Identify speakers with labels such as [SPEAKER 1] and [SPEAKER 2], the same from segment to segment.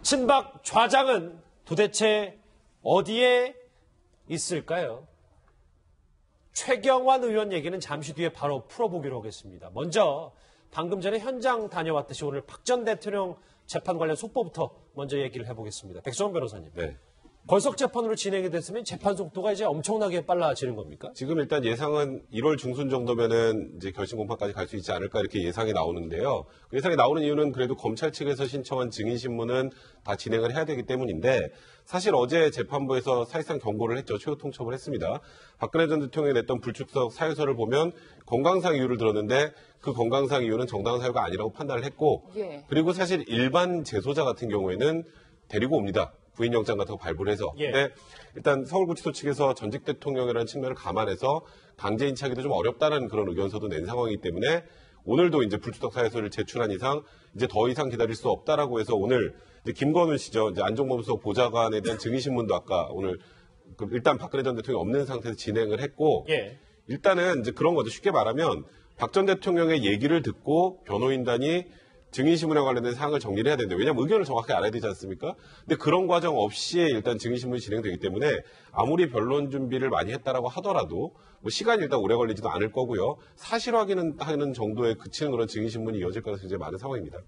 [SPEAKER 1] 친박 좌장은 도대체 어디에 있을까요? 최경환 의원 얘기는 잠시 뒤에 바로 풀어보기로 하겠습니다. 먼저 방금 전에 현장 다녀왔듯이 오늘 박 전 대통령 재판 관련 속보부터 먼저 얘기를 해보겠습니다. 백성원 변호사님.
[SPEAKER 2] 네.
[SPEAKER 1] 걸석 재판으로 진행이 됐으면 재판 속도가 이제 엄청나게 빨라지는 겁니까?
[SPEAKER 2] 지금 일단 예상은 1월 중순 정도면은 이제 결심 공판까지 갈 수 있지 않을까 이렇게 예상이 나오는데요. 그 예상이 나오는 이유는 그래도 검찰 측에서 신청한 증인신문은 다 진행을 해야 되기 때문인데 사실 어제 재판부에서 사실상 경고를 했죠. 최후 통첩을 했습니다. 박근혜 전 대통령이 냈던 불출석 사유서를 보면 건강상 이유를 들었는데 그 건강상 이유는 정당한 사유가 아니라고 판단을 했고 그리고 사실 일반 재소자 같은 경우에는 데리고 옵니다. 구인영장 같은 거 발부를 해서. 근데 일단 서울구치소 측에서 전직 대통령이라는 측면을 감안해서 강제 인치하기도 좀 어렵다는 그런 의견서도 낸 상황이기 때문에 오늘도 이제 불출석 사유서를 제출한 이상 이제 더 이상 기다릴 수 없다라고 해서 오늘 이제 김건우 씨죠. 이제 안종범수석 보좌관에 대한 증인신문도 아까 오늘 일단 박근혜 전 대통령이 없는 상태에서 진행을 했고 일단은 이제 그런 거죠. 쉽게 말하면 박 전 대통령의 얘기를 듣고 변호인단이 증인신문에 관련된 사항을 정리를 해야 되는데 왜냐하면 의견을 정확히 알아야 되지 않습니까? 근데 그런 과정 없이 일단 증인신문이 진행되기 때문에 아무리 변론 준비를 많이 했다라고 하더라도 뭐 시간이 일단 오래 걸리지도 않을 거고요. 사실 확인은 하는 정도에 그치는 그런 증인신문이 이어질 가능성이 굉장히 많은 상황입니다.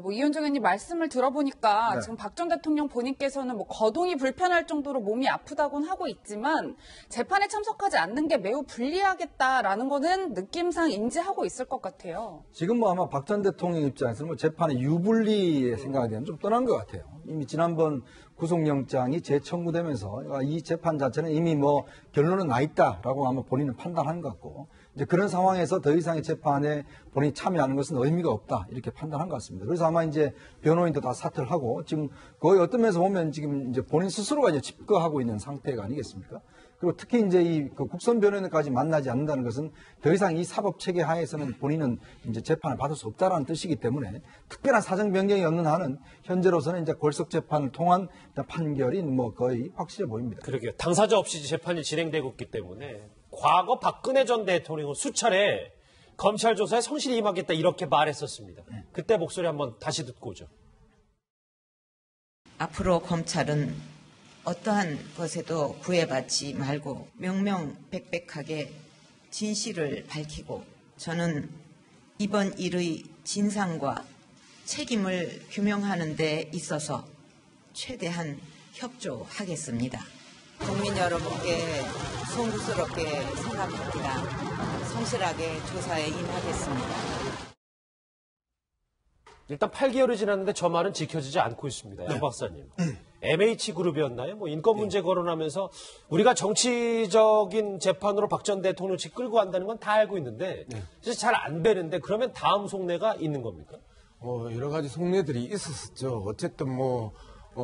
[SPEAKER 3] 뭐 이현정 의원님 말씀을 들어보니까 지금 박 전 대통령 본인께서는 뭐 거동이 불편할 정도로 몸이 아프다고는 하고 있지만 재판에 참석하지 않는 게 매우 불리하겠다라는 거는 느낌상 인지하고 있을 것 같아요.
[SPEAKER 4] 지금 뭐 아마 박 전 대통령 입장에서는 뭐 재판의 유불리의 생각에 대한 좀 떠난 것 같아요. 이미 지난번 구속영장이 재청구되면서 이 재판 자체는 이미 뭐 결론은 나 있다라고 아마 본인은 판단한 것 같고 이제 그런 상황에서 더 이상의 재판에 본인이 참여하는 것은 의미가 없다 이렇게 판단한 것 같습니다. 그래서 아마 이제 변호인도 다 사퇴를 하고 지금 거의 어떤 면에서 보면 지금 이제 본인 스스로가 이제 집거하고 있는 상태가 아니겠습니까? 그리고 특히 이제 이 국선 변호인까지 만나지 않는다는 것은 더 이상 이 사법 체계 하에서는 본인은 이제 재판을 받을 수 없다라는 뜻이기 때문에 특별한 사정 변경이 없는 한은 현재로서는 이제 골석 재판을 통한 판결이 뭐 거의 확실해 보입니다.
[SPEAKER 1] 그러게요. 당사자 없이 재판이 진행되고 있기 때문에 과거 박근혜 전 대통령은 수차례 검찰 조사에 성실히 임하겠다 이렇게 말했었습니다. 그때 목소리 한번 다시 듣고 오죠.
[SPEAKER 5] 앞으로 검찰은 어떠한 것에도 구애받지 말고 명명백백하게 진실을 밝히고 저는 이번 일의 진상과 책임을 규명하는 데 있어서 최대한 협조하겠습니다. 국민 여러분께 송구스럽게 생각합니다. 성실하게 조사에 임하겠습니다.
[SPEAKER 1] 일단 8개월이 지났는데 저 말은 지켜지지 않고 있습니다. 양 박사님. MH그룹이었나요? 뭐 인권 문제 거론하면서 우리가 정치적인 재판으로 박 전 대통령 측 끌고 간다는 건 다 알고 있는데 사실 잘 안 되는데 그러면 다음 속내가 있는 겁니까?
[SPEAKER 6] 여러 가지 속내들이 있었죠. 어쨌든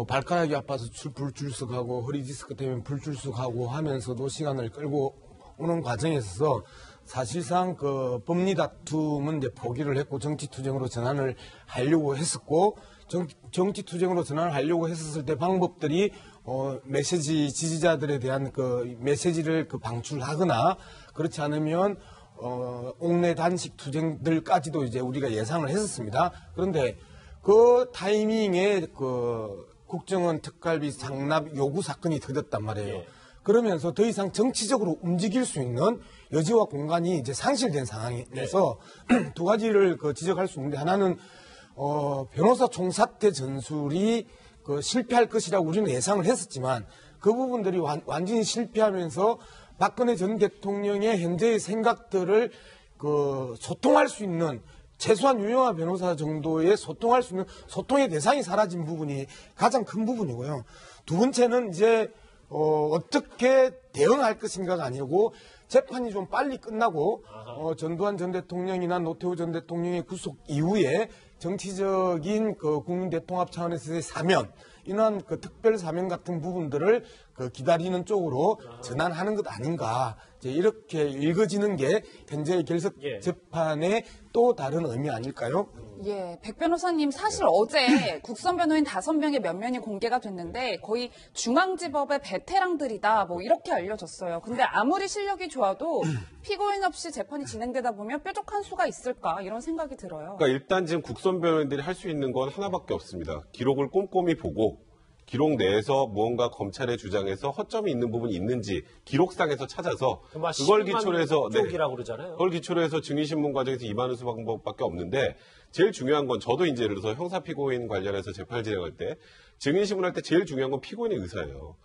[SPEAKER 6] 발가락이 아파서 불출석하고 허리 디스크 때문에 불출석하고 하면서도 시간을 끌고 오는 과정에 있어서 사실상 그 법리 다툼은 이제 포기를 했고 정치투쟁으로 전환을 하려고 했었고 정치투쟁으로 전환을 하려고 했었을 때 방법들이 메시지 지지자들에 대한 그 메시지를 방출하거나 그렇지 않으면 옥내 단식 투쟁들까지도 이제 우리가 예상을 했었습니다. 그런데 그 타이밍에 그 국정원 특갈비 상납 요구 사건이 터졌단 말이에요. 그러면서 더 이상 정치적으로 움직일 수 있는 여지와 공간이 이제 상실된 상황에서 두 가지를 지적할 수 있는데 하나는 변호사 총사퇴 전술이 실패할 것이라고 우리는 예상을 했었지만 그 부분들이 완전히 실패하면서 박근혜 전 대통령의 현재의 생각들을 소통할 수 있는 최소한 유영하 변호사 정도의 소통할 수 있는 소통의 대상이 사라진 부분이 가장 큰 부분이고요. 두 번째는 이제 어떻게 대응할 것인가가 아니고 재판이 좀 빨리 끝나고 전두환 전 대통령이나 노태우 전 대통령의 구속 이후에 정치적인 국민 대통합 차원에서의 사면 이러한 그 특별 사면 같은 부분들을 그 기다리는 쪽으로 전환하는 것 아닌가. 이제 이렇게 읽어지는 게 현재의 결석
[SPEAKER 1] 예.
[SPEAKER 6] 재판의 또 다른 의미 아닐까요?
[SPEAKER 3] 예, 백 변호사님 사실 어제 국선 변호인 5명의 면면이 공개가 됐는데 거의 중앙지법의 베테랑들이다 뭐 이렇게 알려졌어요. 근데 아무리 실력이 좋아도 피고인 없이 재판이 진행되다 보면 뾰족한 수가 있을까 이런 생각이 들어요.
[SPEAKER 2] 그러니까 일단 지금 국선 변호인들이 할 수 있는 건 하나밖에 없습니다. 기록을 꼼꼼히 보고 기록 내에서 무언가 검찰의 주장에서 허점이 있는 부분이 있는지 기록상에서 찾아서 그걸 기초로 해서
[SPEAKER 1] 쪽이라고 그러잖아요.
[SPEAKER 2] 그걸 기초로 해서 증인신문 과정에서 임하는 수 방법밖에 없는데 제일 중요한 건 저도 이제 예를 들어서 형사 피고인 관련해서 재판을 진행할 때 증인신문할 때 제일 중요한 건 피고인의 의사예요.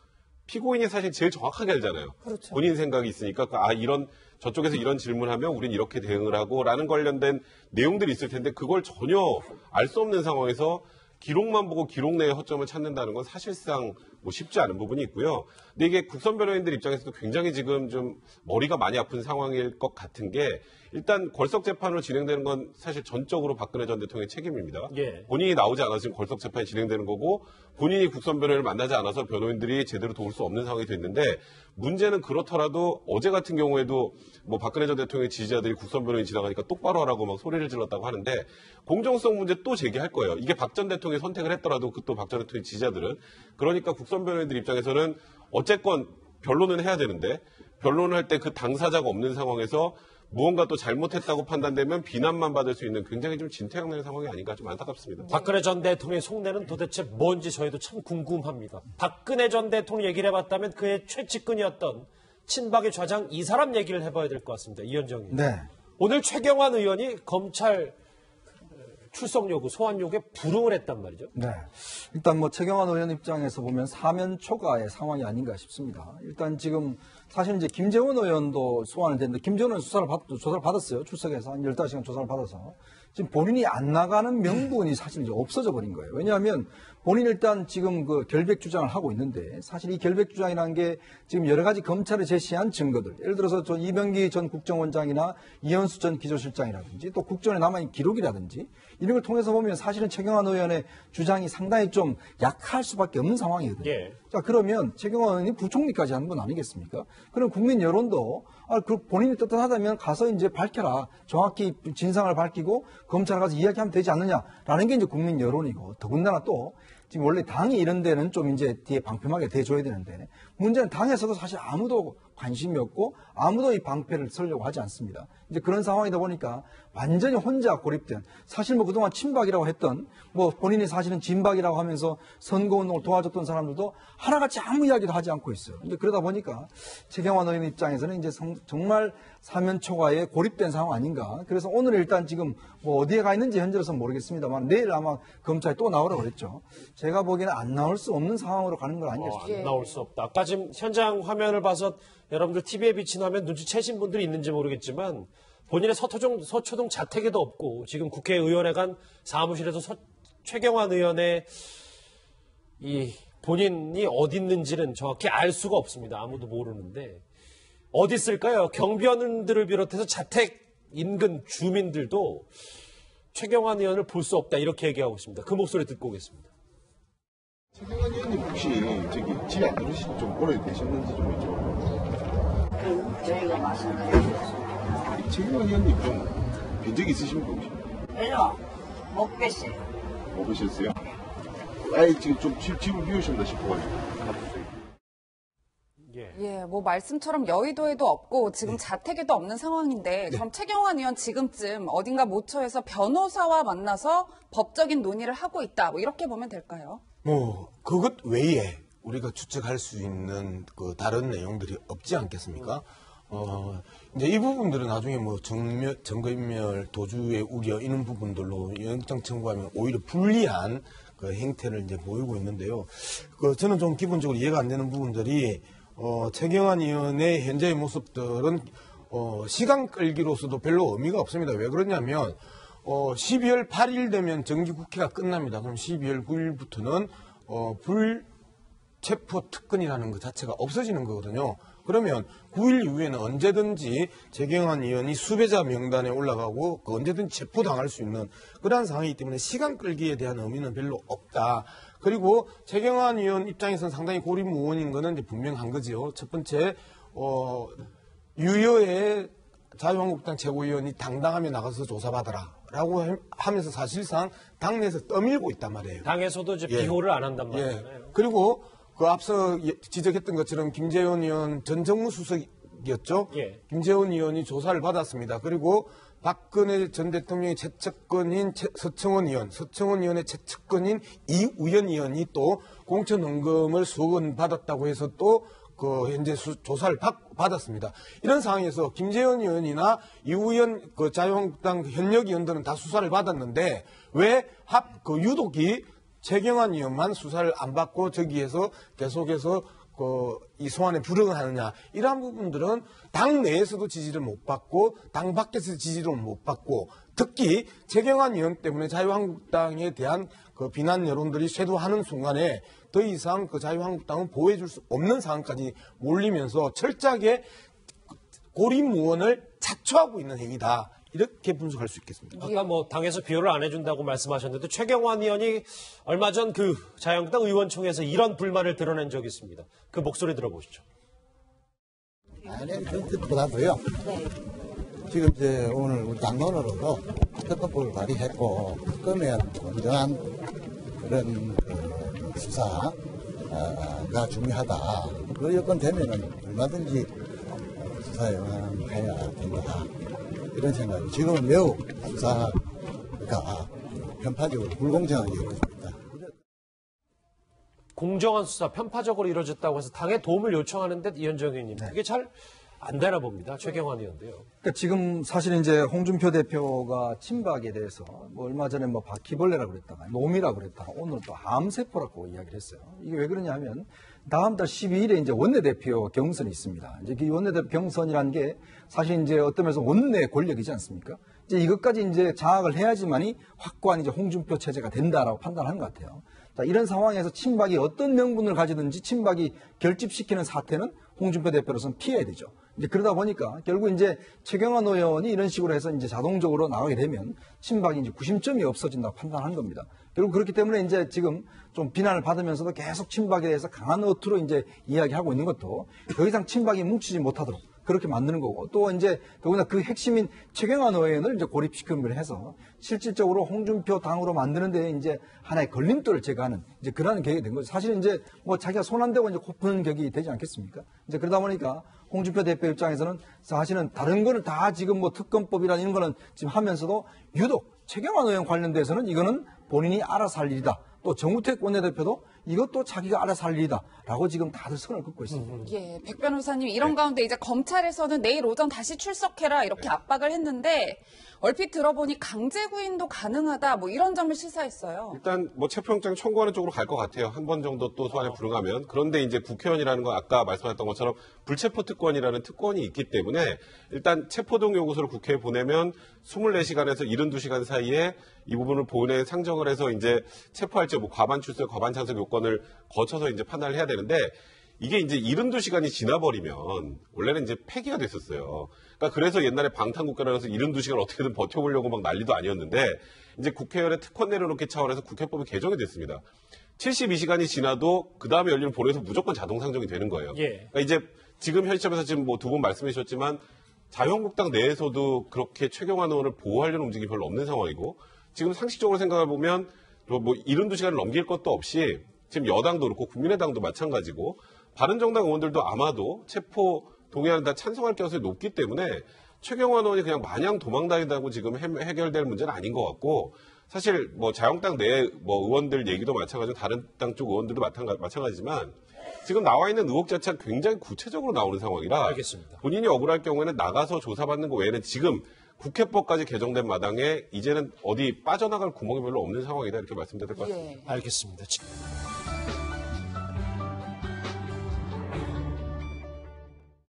[SPEAKER 2] 피고인이 사실 제일 정확하게 알잖아요.
[SPEAKER 3] 그렇죠.
[SPEAKER 2] 본인 생각이 있으니까 이런 저쪽에서 이런 질문하면 우린 이렇게 대응을 하고라는 관련된 내용들이 있을 텐데 그걸 전혀 알 수 없는 상황에서 기록만 보고 기록 내의 허점을 찾는다는 건 사실상 뭐 쉽지 않은 부분이 있고요. 근데 이게 국선 변호인들 입장에서도 굉장히 지금 좀 머리가 많이 아픈 상황일 것 같은 게 일단 걸석 재판으로 진행되는 건 사실 전적으로 박근혜 전 대통령의 책임입니다.
[SPEAKER 1] 예.
[SPEAKER 2] 본인이 나오지 않아서 지금 걸석 재판이 진행되는 거고 본인이 국선 변호인을 만나지 않아서 변호인들이 제대로 도울 수 없는 상황이 됐는데 문제는 그렇더라도 어제 같은 경우에도 뭐 박근혜 전 대통령의 지지자들이 국선 변호인 지나가니까 똑바로 하라고 막 소리를 질렀다고 하는데 공정성 문제 또 제기할 거예요. 이게 박 전 대통령이 선택을 했더라도 그 또 박 전 대통령 지지자들은 그러니까 국선 변호인들 입장에서는 어쨌건 변론은 해야 되는데 변론을 할 때 그 당사자가 없는 상황에서 무언가 또 잘못했다고 판단되면 비난만 받을 수 있는 굉장히 좀 진퇴양난의 상황이 아닌가 좀 안타깝습니다.
[SPEAKER 1] 박근혜 전 대통령의 속내는 도대체 뭔지 저희도 참 궁금합니다. 박근혜 전 대통령 얘기를 해봤다면 그의 최측근이었던 친박의 좌장 이 사람 얘기를 해봐야 될 것 같습니다. 이현정 의원.
[SPEAKER 4] 네.
[SPEAKER 1] 오늘 최경환 의원이 검찰 출석 요구, 소환 요구에 불응을 했단 말이죠.
[SPEAKER 4] 네. 일단 뭐 최경환 의원 입장에서 보면 사면 초과의 상황이 아닌가 싶습니다. 일단 지금 사실 이제 김재원 의원도 소환을 됐는데 김재원 의원 조사를 받았어요. 출석해서 한 15시간 조사를 받아서. 지금 본인이 안 나가는 명분이 사실 이제 없어져 버린 거예요. 왜냐하면 본인 일단 지금 그 결백 주장을 하고 있는데 사실 이 결백 주장이라는 게 지금 여러 가지 검찰에 제시한 증거들. 예를 들어서 전 이병기 전 국정원장이나 이현수 전 기조실장이라든지 또 국정원에 남아있는 기록이라든지 이런 걸 통해서 보면 사실은 최경환 의원의 주장이 상당히 좀 약할 수밖에 없는 상황이거든요.
[SPEAKER 1] 예.
[SPEAKER 4] 자, 그러면 최경환 의원이 부총리까지 하는 건 아니겠습니까? 그럼 국민 여론도 그 본인이 떳떳하다면 가서 이제 밝혀라. 정확히 진상을 밝히고 검찰에 가서 이야기하면 되지 않느냐라는 게 이제 국민 여론이고 더군다나 또 지금 원래 당이 이런 데는 좀 이제 뒤에 방패막에 대줘야 되는데 문제는 당에서도 사실 아무도 관심이 없고 아무도 이 방패를 설려고 하지 않습니다. 이제 그런 상황이다 보니까 완전히 혼자 고립된 사실 뭐 그동안 친박이라고 했던 뭐 본인이 사실은 진박이라고 하면서 선거운동을 도와줬던 사람들도 하나같이 아무 이야기도 하지 않고 있어요. 이제 그러다 보니까 최경환 의원 입장에서는 이제 정말 사면 초과에 고립된 상황 아닌가. 그래서 오늘 일단 지금 뭐 어디에 가 있는지 현재로서는 모르겠습니다만 내일 아마 검찰에 또 나오라고 그랬죠. 제가 보기에는 안 나올 수 없는 상황으로 가는 건 아닌가 싶습니다.
[SPEAKER 1] 안 나올 수 없다. 아까 지금 현장 화면을 봐서 여러분들 TV에 비친 화면 눈치채신 분들이 있는지 모르겠지만 본인의 서초동 자택에도 없고 지금 국회의원회관 사무실에서 최경환 의원의 이 본인이 어디 있는지는 정확히 알 수가 없습니다. 아무도 모르는데 어디 있을까요? 경비원들을 비롯해서 자택 인근 주민들도 최경환 의원을 볼 수 없다 이렇게 얘기하고 있습니다. 그 목소리 듣고 오겠습니다.
[SPEAKER 7] 최경환 의원님 혹시 저기 집에 안 들으신 좀 오래되셨는지 좀 여쭤볼게요.
[SPEAKER 8] 저희가 말씀드렸습니다.
[SPEAKER 7] 최경환 의원님 좀 뵌 적이 있으십니까 혹시?
[SPEAKER 8] 왜요? 못 뵀어요.
[SPEAKER 7] 못 보셨어요? 아예 지금 좀 집을 비우신다 싶어가지고.
[SPEAKER 3] 예, 뭐 말씀처럼 여의도에도 없고 지금 자택에도 없는 상황인데 그럼 최경환 의원 지금쯤 어딘가 모처에서 변호사와 만나서 법적인 논의를 하고 있다. 뭐 이렇게 보면 될까요?
[SPEAKER 6] 뭐 그것 외에 우리가 추측할 수 있는 그 다른 내용들이 없지 않겠습니까? 이제 이 부분들은 나중에 뭐 증거인멸, 도주의 우려 이런 부분들로 영장 청구하면 오히려 불리한 그 행태를 이제 보이고 있는데요. 저는 좀 기본적으로 이해가 안 되는 부분들이 최경환 의원의 현재의 모습들은 시간 끌기로서도 별로 의미가 없습니다. 왜 그러냐면 12월 8일 되면 정기국회가 끝납니다. 그럼 12월 9일부터는 불체포 특권이라는 것 자체가 없어지는 거거든요. 그러면 9일 이후에는 언제든지 최경환 의원이 수배자 명단에 올라가고 언제든지 체포당할 수 있는 그러한 상황이기 때문에 시간 끌기에 대한 의미는 별로 없다. 그리고 최경환 의원 입장에서는 상당히 고립무원인 거는 이제 분명한 거지요. 첫 번째, 유여의 자유한국당 최고위원이 당당하게 나가서 조사받아라. 라고 하면서 사실상 당내에서 떠밀고 있단 말이에요.
[SPEAKER 1] 당에서도 이제
[SPEAKER 6] 예.
[SPEAKER 1] 비호를 안 한단
[SPEAKER 6] 예.
[SPEAKER 1] 말이잖아요.
[SPEAKER 6] 그리고 그 앞서 지적했던 것처럼 김재원 의원 전 정무수석이었죠.
[SPEAKER 1] 예.
[SPEAKER 6] 김재원 의원이 조사를 받았습니다. 그리고 박근혜 전 대통령의 최측근인 서청원 의원의 최측근인 이우연 의원이 또 공천 헌금을 수억 원 받았다고 해서 또 그 현재 조사를 받았습니다. 이런 상황에서 김재원 의원이나 이우연 그 자유한국당 현역 의원들은 다 수사를 받았는데 왜 유독이 최경환 의원만 수사를 안 받고 저기에서 계속해서 이 소환에 불응을 하느냐. 이러한 부분들은 당 내에서도 지지를 못 받고 당 밖에서 지지를 못 받고 특히 최경환 의원 때문에 자유한국당에 대한 그 비난 여론들이 쇄도하는 순간에 더 이상 그 자유한국당은 보호해줄 수 없는 상황까지 몰리면서 철저하게 고립무원을 자초하고 있는 행위다. 이렇게 분석할 수 있겠습니다.
[SPEAKER 1] 아까 뭐 당에서 비호를 안 해준다고 말씀하셨는데 최경환 의원이 얼마 전 그 자유한국당 의원총회에서 이런 불만을 드러낸 적이 있습니다. 그 목소리 들어보시죠.
[SPEAKER 9] 아니, 그 뜻보다도요. 지금 이제 오늘 우리 당론으로도 특검법을 발의했고 특검에 공정한 그런 그 수사가 중요하다. 그 여건 되면은 얼마든지 수사에 응해야 된다. 이런 생각이 지금은 매우 수사가 편파적으로 불공정하게 이루어집니다.
[SPEAKER 1] 공정한 수사 편파적으로 이루어졌다고 해서 당에 도움을 요청하는데 이현정 의원님 그게 잘 안 되나 봅니다. 최경환 의원도요.
[SPEAKER 4] 그러니까 지금 사실 이제 홍준표 대표가 친박에 대해서 뭐 얼마 전에 뭐 바퀴벌레라고 그랬다가 놈이라고 그랬다가 오늘 또 암세포라고 이야기를 했어요. 이게 왜 그러냐 하면 다음 달 12일에 이제 원내대표 경선이 있습니다. 이제 그 원내대표 경선이라는 게 사실 이제 어떤 면에서 원내 권력이지 않습니까? 이제 이것까지 이제 장악을 해야지만이 확고한 이제 홍준표 체제가 된다라고 판단하는 것 같아요. 자, 이런 상황에서 친박이 어떤 명분을 가지든지 친박이 결집시키는 사태는 홍준표 대표로서는 피해야 되죠. 이제 그러다 보니까 결국 이제 최경환 의원이 이런 식으로 해서 이제 자동적으로 나가게 되면 친박이 이제 구심점이 없어진다고 판단한 겁니다. 결국 그렇기 때문에 이제 지금 좀 비난을 받으면서도 계속 친박에 대해서 강한 어투로 이제 이야기하고 있는 것도 더 이상 친박이 뭉치지 못하도록 그렇게 만드는 거고 또 이제 더구나 그 핵심인 최경환 의원을 이제 고립시키는 해서 실질적으로 홍준표 당으로 만드는 데 이제 하나의 걸림돌을 제거하는 이제 그러한 계획이 된 거죠. 사실 이제 뭐 자기가 손 안 대고 이제 코 푸는 격이 되지 않겠습니까? 이제 그러다 보니까 홍준표 대표 입장에서는 사실은 다른 거는 다 지금 뭐 특검법이라는 이런 거는 지금 하면서도 유독 최경환 의원 관련돼서는 이거는 본인이 알아서 할 일이다. 또 정우택 원내대표도 이것도 자기가 알아서 할 일이다라고 지금 다들 선을 긋고 있습니다.
[SPEAKER 3] 예, 백 변호사님 이런 가운데 이제 검찰에서는 내일 오전 다시 출석해라 이렇게 압박을 했는데 얼핏 들어보니 강제 구인도 가능하다 뭐 이런 점을 시사했어요.
[SPEAKER 2] 일단 뭐 체포영장 청구하는 쪽으로 갈 것 같아요. 한 번 정도 또 소환에 불응하면. 그런데 이제 국회의원이라는 건 아까 말씀하셨던 것처럼 불체포 특권이라는 특권이 있기 때문에 일단 체포동 요구서를 국회에 보내면 24시간에서 72시간 사이에 이 부분을 본회의에 상정을 해서 이제 체포할지 뭐 과반 출석, 과반 찬석 요건을 거쳐서 이제 판단을 해야 되는데 이게 이제 72시간이 지나버리면 원래는 이제 폐기가 됐었어요. 그러니까 그래서 옛날에 방탄국가라서 72시간 어떻게든 버텨보려고 막 난리도 아니었는데 이제 국회의원의 특권 내려놓기 차원에서 국회법이 개정이 됐습니다. 72시간이 지나도 그 다음에 열리는 본회의에서 무조건 자동 상정이 되는 거예요.
[SPEAKER 1] 예.
[SPEAKER 2] 그러니까 이제 지금 현 시점에서 지금 뭐 두 분 말씀해 주셨지만 자유한국당 내에서도 그렇게 최경환 의원을 보호하려는 움직임이 별로 없는 상황이고 지금 상식적으로 생각해 보면 뭐 72시간을 넘길 것도 없이 지금 여당도 그렇고 국민의당도 마찬가지고 바른정당 의원들도 아마도 체포 동의안을 다 찬성할 가능성이 높기 때문에 최경환 의원이 그냥 마냥 도망다닌다고 지금 해결될 문제는 아닌 것 같고 사실 뭐 자유한국당 내 뭐 의원들 얘기도 마찬가지고 다른 당 쪽 의원들도 마찬가지지만 지금 나와 있는 의혹 자체가 굉장히 구체적으로 나오는 상황이라
[SPEAKER 1] 알겠습니다.
[SPEAKER 2] 본인이 억울할 경우에는 나가서 조사받는 거 외에는 지금 국회법까지 개정된 마당에 이제는 어디 빠져나갈 구멍이 별로 없는 상황이다 이렇게 말씀드릴 것 같습니다.
[SPEAKER 3] 예.
[SPEAKER 1] 알겠습니다.